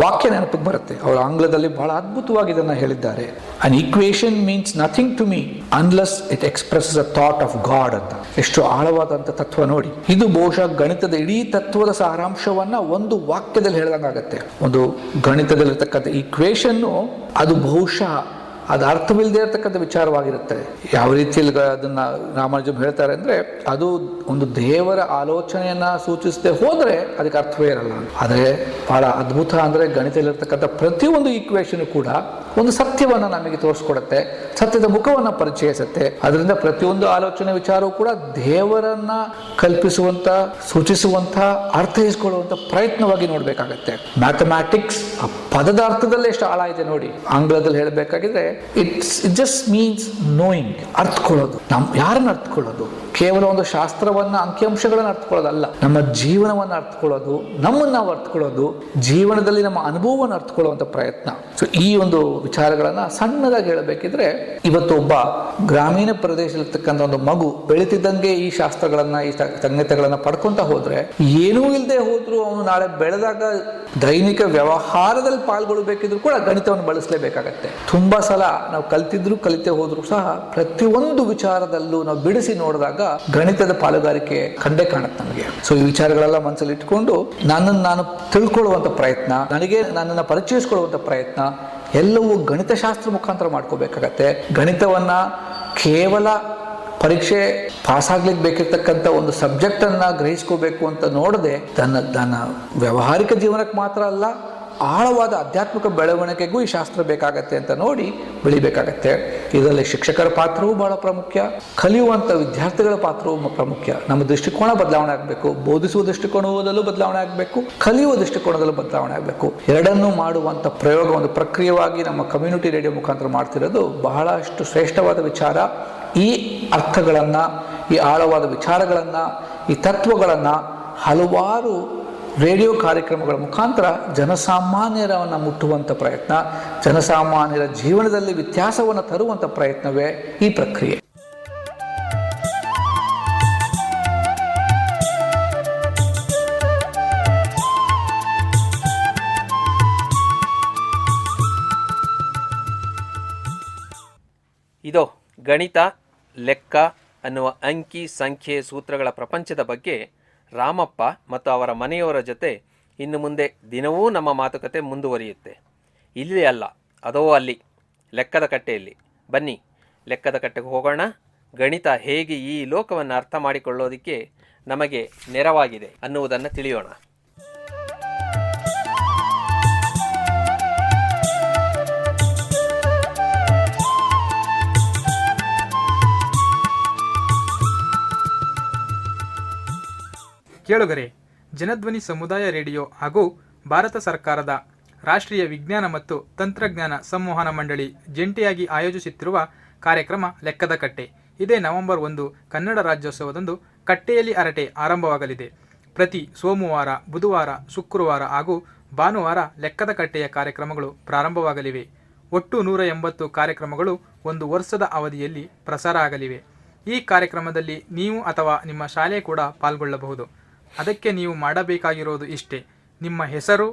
Speaker 8: ವಾಕ್ಯ ನೆನಪಿಗೆ ಬರುತ್ತೆ. ಅವರು ಆಂಗ್ಲದಲ್ಲಿ ಬಹಳ ಅದ್ಭುತವಾಗಿ ಇದನ್ನು ಹೇಳಿದ್ದಾರೆ. An equation means nothing to me unless it expresses a thought of God ಅಂತ. ಎಷ್ಟು ಆಳವಾದಂಥ ತತ್ವ ನೋಡಿ. ಇದು ಬಹುಶಃ ಗಣಿತದ ಇಡೀ ತತ್ವದ ಸಾರಾಂಶವನ್ನ ಒಂದು ವಾಕ್ಯದಲ್ಲಿ ಹೇಳ್ದಂಗಾಗತ್ತೆ. ಒಂದು ಗಣಿತದಲ್ಲಿರ್ತಕ್ಕಂಥ ಈಕ್ವೇಷನ್ನು ಅದು ಬಹುಶಃ ಅದು ಅರ್ಥವಿಲ್ಲದೆ ಇರತಕ್ಕಂಥ ವಿಚಾರವಾಗಿರುತ್ತೆ. ಯಾವ ರೀತಿಯಲ್ಲಿ ಅದನ್ನ ರಾಮಾನುಜಂ ಹೇಳ್ತಾರೆ ಅಂದರೆ, ಅದು ಒಂದು ದೇವರ ಆಲೋಚನೆಯನ್ನ ಸೂಚಿಸದೆ ಹೋದರೆ ಅದಕ್ಕೆ ಅರ್ಥವೇ ಇರಲ್ಲ. ಆದರೆ ಬಹಳ ಅದ್ಭುತ ಅಂದರೆ ಗಣಿತದಲ್ಲಿರ್ತಕ್ಕಂಥ ಪ್ರತಿಯೊಂದು ಈಕ್ವೇಷನ್ ಕೂಡ ಒಂದು ಸತ್ಯವನ್ನು ನಮಗೆ ತೋರಿಸ್ಕೊಡುತ್ತೆ, ಸತ್ಯದ ಮುಖವನ್ನು ಪರಿಚಯಿಸುತ್ತೆ. ಅದರಿಂದ ಪ್ರತಿಯೊಂದು ಆಲೋಚನೆ ವಿಚಾರವೂ ಕೂಡ ದೇವರನ್ನ ಕಲ್ಪಿಸುವಂತ, ಸೂಚಿಸುವಂತ, ಅರ್ಥೈಸಿಕೊಳ್ಳುವಂತ ಪ್ರಯತ್ನವಾಗಿ ನೋಡ್ಬೇಕಾಗತ್ತೆ. ಮ್ಯಾಥಮ್ಯಾಟಿಕ್ಸ್ ಆ ಪದದ ಅರ್ಥದಲ್ಲೇ ಎಷ್ಟು ಆಳ ಇದೆ ನೋಡಿ. ಆಂಗ್ಲದಲ್ಲಿ ಹೇಳಬೇಕಾಗಿದ್ರೆ ಇಟ್ ಜಸ್ಟ್ ಮೀನ್ಸ್ ನೋಯಿಂಗ್, ಅರ್ಥಕೊಳ್ಳೋದು. ಯಾರನ್ನ ಅರ್ಥಕೊಳ್ಳೋದು? ಕೇವಲ ಒಂದು ಶಾಸ್ತ್ರವನ್ನ, ಅಂಕಿಅಂಶಗಳನ್ನು ಅರ್ಥಕೊಳ್ಳೋದಲ್ಲ, ನಮ್ಮ ಜೀವನವನ್ನು ಅರ್ಥಕೊಳ್ಳೋದು, ನಮ್ಮನ್ನು ನಾವು ಅರ್ಥಕೊಳ್ಳೋದು, ಜೀವನದಲ್ಲಿ ನಮ್ಮ ಅನುಭವವನ್ನು ಅರ್ಥಕೊಳ್ಳುವಂತ ಪ್ರಯತ್ನ. ಸೊ ಈ ಒಂದು ವಿಚಾರಗಳನ್ನ ಸಣ್ಣದಾಗಿ ಹೇಳಬೇಕಿದ್ರೆ, ಇವತ್ತು ಒಬ್ಬ ಗ್ರಾಮೀಣ ಪ್ರದೇಶದಲ್ಲಿರ್ತಕ್ಕಂಥ ಒಂದು ಮಗು ಬೆಳೀತಿದ್ದಂಗೆ ಈ ಶಾಸ್ತ್ರಗಳನ್ನ, ಈ ಸಂಗತಿಗಳನ್ನ ಪಡ್ಕೊಂತ ಹೋದ್ರೆ, ಏನೂ ಇಲ್ಲದೆ ಹೋದ್ರು ಅವನು ನಾಳೆ ಬೆಳೆದಾಗ ದೈನಿಕ ವ್ಯವಹಾರದಲ್ಲಿ ಪಾಲ್ಗೊಳ್ಳಬೇಕಿದ್ರು ಕೂಡ ಗಣಿತವನ್ನು ಬಳಸಲೇಬೇಕಾಗತ್ತೆ. ತುಂಬಾ ಸಲ ನಾವು ಕಲ್ತಿದ್ರು ಕಲಿತೇ ಹೋದ್ರು ಸಹ ಪ್ರತಿಯೊಂದು ವಿಚಾರದಲ್ಲೂ ನಾವು ಬಿಡಿಸಿ ನೋಡಿದಾಗ ಗಣಿತದ ಪಾಲುಗಾರಿಕೆ ಕಂಡೇ ಕಾಣುತ್ತೆ ನಮಗೆ. ಸೊ ಈ ವಿಚಾರಗಳೆಲ್ಲ ಮನಸ್ಸಲ್ಲಿ ಇಟ್ಕೊಂಡು ನನ್ನನ್ನು ನಾನು ತಿಳ್ಕೊಳ್ಳುವಂತ ಪ್ರಯತ್ನ, ನನಗೆ ನನ್ನನ್ನು ಪರಿಚಯಿಸಿಕೊಳ್ಳುವಂತ ಪ್ರಯತ್ನ ಎಲ್ಲವೂ ಗಣಿತಶಾಸ್ತ್ರ ಮುಖಾಂತರ ಮಾಡ್ಕೋಬೇಕಾಗತ್ತೆ. ಗಣಿತವನ್ನ ಕೇವಲ ಪರೀಕ್ಷೆ ಪಾಸ್ ಆಗ್ಲಿಕ್ಕೆ ಬೇಕಿರ್ತಕ್ಕಂಥ ಒಂದು ಸಬ್ಜೆಕ್ಟ್ ಅನ್ನ ಗ್ರಹಿಸ್ಕೋಬೇಕು ಅಂತ ನೋಡದೆ, ತನ್ನ ವ್ಯಾವಹಾರಿಕ ಜೀವನಕ್ಕೆ ಮಾತ್ರ ಅಲ್ಲ, ಆಳವಾದ ಆಧ್ಯಾತ್ಮಿಕ ಬೆಳವಣಿಗೆಗೂ ಈ ಶಾಸ್ತ್ರ ಬೇಕಾಗತ್ತೆ ಅಂತ ನೋಡಿ ಬೆಳಿಬೇಕಾಗತ್ತೆ. ಇದರಲ್ಲಿ ಶಿಕ್ಷಕರ ಪಾತ್ರವೂ ಬಹಳ ಪ್ರಾಮುಖ್ಯ, ಕಲಿಯುವಂಥ ವಿದ್ಯಾರ್ಥಿಗಳ ಪಾತ್ರವೂ ಪ್ರಾಮುಖ್ಯ. ನಮ್ಮ ದೃಷ್ಟಿಕೋನ ಬದಲಾವಣೆ ಆಗಬೇಕು, ಬೋಧಿಸುವ ದೃಷ್ಟಿಕೋನದಲ್ಲೂ ಬದಲಾವಣೆ ಆಗಬೇಕು, ಕಲಿಯುವ ದೃಷ್ಟಿಕೋನದಲ್ಲೂ ಬದಲಾವಣೆ ಆಗಬೇಕು. ಎರಡನ್ನೂ ಮಾಡುವಂಥ ಪ್ರಯೋಗ, ಒಂದು ಪ್ರಕ್ರಿಯೆಯಾಗಿ ನಮ್ಮ ಕಮ್ಯುನಿಟಿ ರೇಡಿಯೋ ಮುಖಾಂತರ ಮಾಡ್ತಿರೋದು ಬಹಳಷ್ಟು ಶ್ರೇಷ್ಠವಾದ ವಿಚಾರ. ಈ ಅರ್ಥಗಳನ್ನು, ಈ ಆಳವಾದ ವಿಚಾರಗಳನ್ನು, ಈ ತತ್ವಗಳನ್ನು ಹಲವಾರು ರೇಡಿಯೋ ಕಾರ್ಯಕ್ರಮಗಳ ಮುಖಾಂತರ ಜನಸಾಮಾನ್ಯರನ್ನು ಮುಟ್ಟುವಂಥ ಪ್ರಯತ್ನ, ಜನಸಾಮಾನ್ಯರ ಜೀವನದಲ್ಲಿ ವ್ಯತ್ಯಾಸವನ್ನು ತರುವಂಥ ಪ್ರಯತ್ನವೇ ಈ ಪ್ರಕ್ರಿಯೆ.
Speaker 3: ಇದೋ ಗಣಿತ, ಲೆಕ್ಕ ಅನ್ನುವ ಅಂಕಿ ಸಂಖ್ಯೆ ಸೂತ್ರಗಳ ಪ್ರಪಂಚದ ಬಗ್ಗೆ ರಾಮಪ್ಪ ಮತ್ತು ಅವರ ಮನೆಯವರ ಜೊತೆ ಇನ್ನು ಮುಂದೆ ದಿನವೂ ನಮ್ಮ ಮಾತುಕತೆ ಮುಂದುವರಿಯುತ್ತೆ. ಇಲ್ಲಿ ಅಲ್ಲ, ಅದೋ ಅಲ್ಲಿ, ಲೆಕ್ಕದ ಕಟ್ಟೆಯಲ್ಲಿ. ಬನ್ನಿ, ಲೆಕ್ಕದ ಕಟ್ಟೆಗೆ ಹೋಗೋಣ. ಗಣಿತ ಹೇಗೆ ಈ ಲೋಕವನ್ನು ಅರ್ಥ ಮಾಡಿಕೊಳ್ಳೋದಕ್ಕೆ ನಮಗೆ ನೆರವಾಗಿದೆ ಅನ್ನುವುದನ್ನು ತಿಳಿಯೋಣ.
Speaker 1: ಕೇಳುಗರೆ, ಜನಧ್ವನಿ ಸಮುದಾಯ ರೇಡಿಯೋ ಹಾಗೂ ಭಾರತ ಸರ್ಕಾರದ ರಾಷ್ಟ್ರೀಯ ವಿಜ್ಞಾನ ಮತ್ತು ತಂತ್ರಜ್ಞಾನ ಸಂವಹನ ಮಂಡಳಿ ಜಂಟಿಯಾಗಿ ಆಯೋಜಿಸುತ್ತಿರುವ ಕಾರ್ಯಕ್ರಮ ಲೆಕ್ಕದ ಕಟ್ಟೆ ಇದೇ ನವೆಂಬರ್ 1 ಕನ್ನಡ ರಾಜ್ಯೋತ್ಸವದಂದು ಕಟ್ಟೆಯಲ್ಲಿ ಹರಟೆ ಆರಂಭವಾಗಲಿದೆ. ಪ್ರತಿ ಸೋಮವಾರ, ಬುಧವಾರ, ಶುಕ್ರವಾರ ಹಾಗೂ ಭಾನುವಾರ ಲೆಕ್ಕದ ಕಟ್ಟೆಯ ಕಾರ್ಯಕ್ರಮಗಳು ಪ್ರಾರಂಭವಾಗಲಿವೆ. ಒಟ್ಟು 180 ಕಾರ್ಯಕ್ರಮಗಳು ಒಂದು ವರ್ಷದ ಅವಧಿಯಲ್ಲಿ ಪ್ರಸಾರ ಆಗಲಿವೆ. ಈ ಕಾರ್ಯಕ್ರಮದಲ್ಲಿ ನೀವು ಅಥವಾ ನಿಮ್ಮ ಶಾಲೆ ಕೂಡ ಪಾಲ್ಗೊಳ್ಳಬಹುದು. ಅದಕ್ಕೆ ನೀವು ಮಾಡಬೇಕಾಗಿರೋದು ಇಷ್ಟೇ: ನಿಮ್ಮ ಹೆಸರು,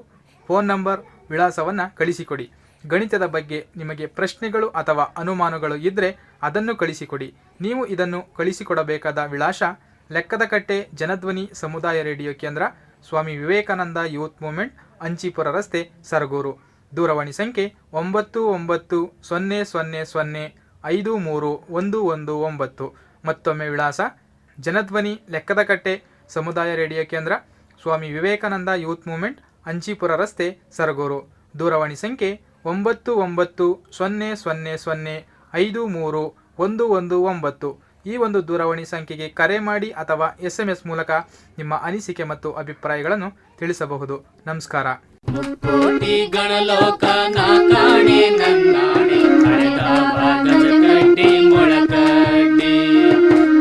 Speaker 1: ಫೋನ್ ನಂಬರ್, ವಿಳಾಸವನ್ನು ಕಳಿಸಿಕೊಡಿ. ಗಣಿತದ ಬಗ್ಗೆ ನಿಮಗೆ ಪ್ರಶ್ನೆಗಳು ಅಥವಾ ಅನುಮಾನಗಳು ಇದ್ದರೆ ಅದನ್ನು ಕಳಿಸಿಕೊಡಿ. ನೀವು ಇದನ್ನು ಕಳಿಸಿಕೊಡಬೇಕಾದ ವಿಳಾಸ: ಲೆಕ್ಕದಕಟ್ಟೆ ಜನಧ್ವನಿ ಸಮುದಾಯ ರೇಡಿಯೋ ಕೇಂದ್ರ, ಸ್ವಾಮಿ ವಿವೇಕಾನಂದ ಯೂತ್ ಮೂವ್ಮೆಂಟ್, ಅಂಚಿಪುರ ರಸ್ತೆ, ಸರಗೂರು. ದೂರವಾಣಿ ಸಂಖ್ಯೆ 9900053119. ಮತ್ತೊಮ್ಮೆ ವಿಳಾಸ: ಜನಧ್ವನಿ ಲೆಕ್ಕದಕಟ್ಟೆ ಸಮುದಾಯ ರೇಡಿಯೋ ಕೇಂದ್ರ, ಸ್ವಾಮಿ ವಿವೇಕಾನಂದ ಯೂತ್ ಮೂವ್ಮೆಂಟ್, ಅಂಚಿಪುರ ರಸ್ತೆ, ಸರಗೂರು. ದೂರವಾಣಿ ಸಂಖ್ಯೆ 9900053119. ಈ ಒಂದು ದೂರವಾಣಿ ಸಂಖ್ಯೆಗೆ ಕರೆ ಮಾಡಿ ಅಥವಾ SMS ಮೂಲಕ ನಿಮ್ಮ ಅನಿಸಿಕೆ ಮತ್ತು ಅಭಿಪ್ರಾಯಗಳನ್ನು ತಿಳಿಸಬಹುದು. ನಮಸ್ಕಾರ.
Speaker 2: ಮುಕ್ಕೋಟಿ ಗಣಲೋಕ ನಾ ಕಾಣೆ ನನ್ನಾಣೆ, ಹಳೆದಾವ ಗಜಕಡ್ಡಿ ಮೊಳಕಡ್ಡಿ,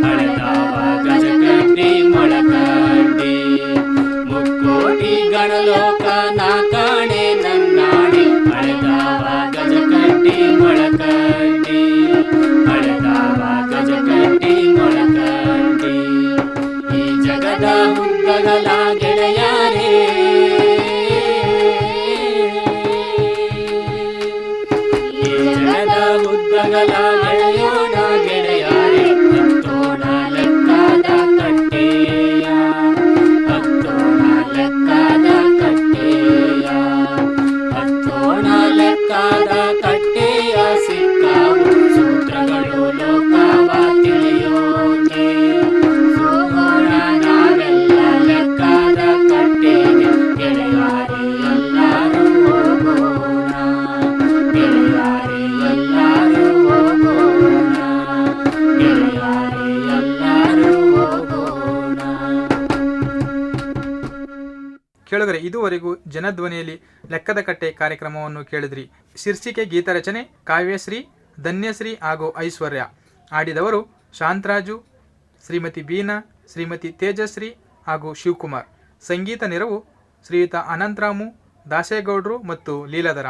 Speaker 2: ಹಳೆದಾವ ಗಜಕಡ್ಡಿ ಮೊಳಕಡ್ಡಿ. ಮುಕ್ಕೋಟಿ ಗಣಲೋಕ ನಾ ಕಾಣೆ ನನ್ನಾಣೆ, ಹಳೆದಾವ ಗಜಕಡ್ಡಿ ಮೊಳಕಡ್ಡಿ, ಹಳೆದಾವ ಗಜಕಡ್ಡಿ ಮೊಳಕಡ್ಡಿ. ಈ ಜಗದ ಹುದ್ದಗಲ ಗೆಳೆಯರೇ, ಉದ್ದಗಲ ಗೆಳೆಯೋಣ ಗೆಳೆಯಾರೆ, ಹತ್ತೋಣ ಲೆಕ್ಕದ ಕಟ್ಟೆಯ, ಹತ್ತೋಣ ಲೆಕ್ಕದ ಕಟ್ಟೆಯ, ಹತ್ತೋಣ ಲೆಕ್ಕದ ಕಟ್ಟೆಯ. ಸಿಕ್ಕಾವು ಸೂತ್ರಗಳು ಲೋಕವ ತಿಳಿಯೋಕೆ, ಹೋಗೋಣ ನಾವೆಲ್ಲ ಲೆಕ್ಕದ ಕಟ್ಟೆಗೆ ಗೆಳೆಯಾರೆ, ಎಲ್ಲರೂ ಹೋಗೋಣ ಗೆಳೆಯಾರೆ, ಎಲ್ಲರೂ ಹೋಗೋಣ ಗೆಳೆಯಾರೆ, ಎಲ್ಲರೂ ಹೋಗೋಣ.
Speaker 1: ಕೇಳಿದರೆ ಇದುವರೆಗೂ ಜನಧ್ವನಿಯಲ್ಲಿ ಲೆಕ್ಕದ ಕಟ್ಟೆ ಕಾರ್ಯಕ್ರಮವನ್ನು ಕೇಳಿದ್ರಿ. ಶೀರ್ಷಿಕೆ ಗೀತರಚನೆ ಕಾವ್ಯಶ್ರೀ, ಧನ್ಯಶ್ರೀ ಹಾಗೂ ಐಶ್ವರ್ಯ. ಆಡಿದವರು ಶಾಂತರಾಜು, ಶ್ರೀಮತಿ ಬೀನಾ, ಶ್ರೀಮತಿ ತೇಜಶ್ರೀ ಹಾಗೂ ಶಿವಕುಮಾರ್. ಸಂಗೀತ ನೆರವು ಶ್ರೀಯುತ ಅನಂತರಾಮು, ದಾಸೇಗೌಡರು ಮತ್ತು ಲೀಲಾಧರ.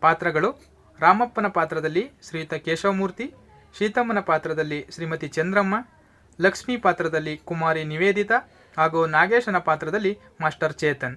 Speaker 1: ಪಾತ್ರಗಳು: ರಾಮಪ್ಪನ ಪಾತ್ರದಲ್ಲಿ ಶ್ರೀಯುತ ಕೇಶವಮೂರ್ತಿ, ಶೀತಮ್ಮನ ಪಾತ್ರದಲ್ಲಿ ಶ್ರೀಮತಿ ಚಂದ್ರಮ್ಮ, ಲಕ್ಷ್ಮಿ ಪಾತ್ರದಲ್ಲಿ ಕುಮಾರಿ ನಿವೇದಿತಾ ಹಾಗೂ ನಾಗೇಶನ ಪಾತ್ರದಲ್ಲಿ ಮಾಸ್ಟರ್ ಚೇತನ್.